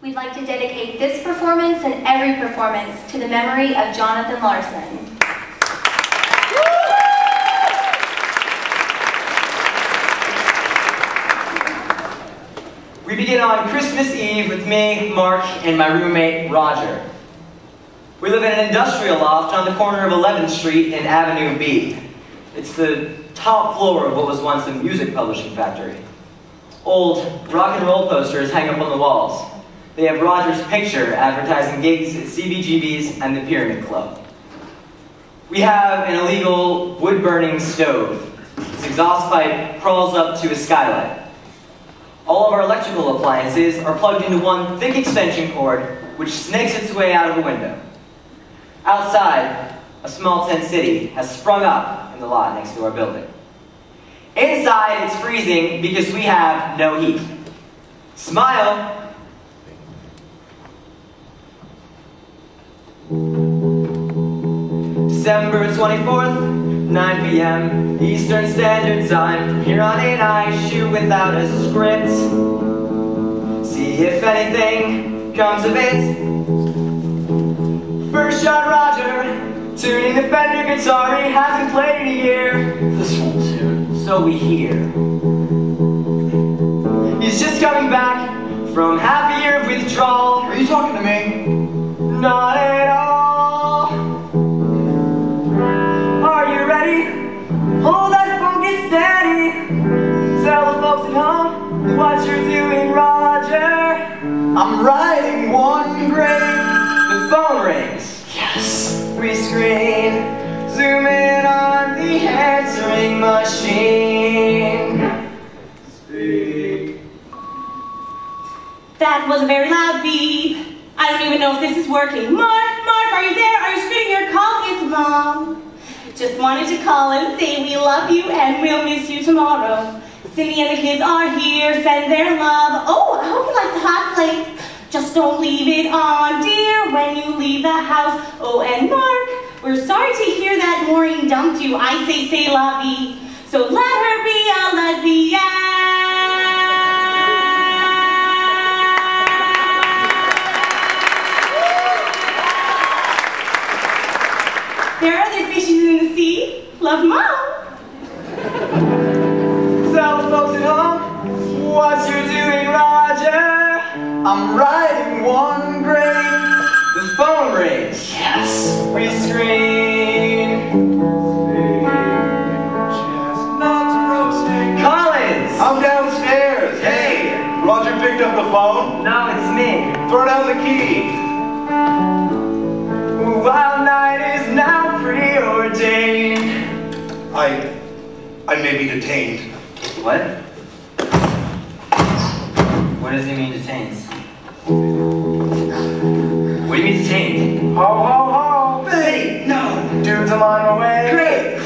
We'd like to dedicate this performance and every performance to the memory of Jonathan Larson. We begin on Christmas Eve with me, Mark, and my roommate, Roger. We live in an industrial loft on the corner of 11th Street and Avenue B. It's the top floor of what was once a music publishing factory. Old rock and roll posters hang up on the walls. They have Roger's picture advertising gigs at CBGB's and the Pyramid Club. We have an illegal wood-burning stove. Its exhaust pipe crawls up to a skylight. All of our electrical appliances are plugged into one thick extension cord which snakes its way out of the window. Outside, a small tent city has sprung up in the lot next to our building. Inside, it's freezing because we have no heat. Smile! December 24th, 9 p.m. Eastern Standard Time. From here on in, I shoot without a script. See if anything comes of it. First shot, Roger, tuning the Fender guitar. He hasn't played in a year. This won't tune. So we hear. He's just coming back from half a year of withdrawal. Are you talking to me? Not at all. Are you ready? Hold that funky steady. Tell the folks at home what you're doing, Roger. I'm writing one grade. The phone rings. Yes. We screen. Zoom in on the answering machine. Speak. That was a very loud beep. I don't even know if this is working. Mark, are you there? Are you screening your call? It's Mom. Just wanted to call and say we love you and we'll miss you tomorrow. Cindy and the kids are here, send their love. Oh, I hope you like the hot plate. Just don't leave it on, dear, when you leave the house. Oh, and Mark, we're sorry to hear that Maureen dumped you. I say la vie. So let her be a lesbian. There are other fishes in the sea. Love, Mom. Tell the folks at home what you're doing, Roger. I'm writing one grade. The phone rings. Yes. We scream. Chestnuts roasting. Collins! I'm downstairs. Hey, Roger picked up the phone. No, it's me. Throw down the key. Wild night is now preordained. I may be detained. What? What does he mean detained? What do you mean detained? Ho, ho, ho. Betty, no. Dude's on my way. Great.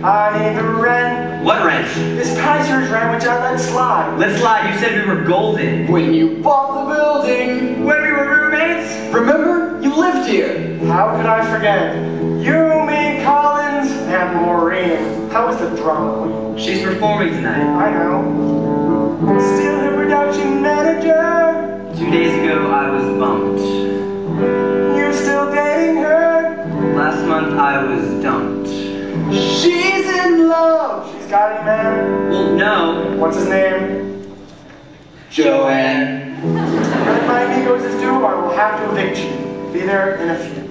I need the rent. What rent? This past year's rent, which I let slide. Let slide, you said we were golden. When you bought the building. When we were roommates? Remember? You lived here. How could I forget? You, me, Collins, and Maureen. How was the drama queen? She's performing tonight. I know. Still her production manager. 2 days ago, I was bumped. You still dating her? Last month, I was dumped. She's in love. She's got a man. Well, no. What's his name? Joanne. When my ego is due, I will have to evict you. Be there in a few.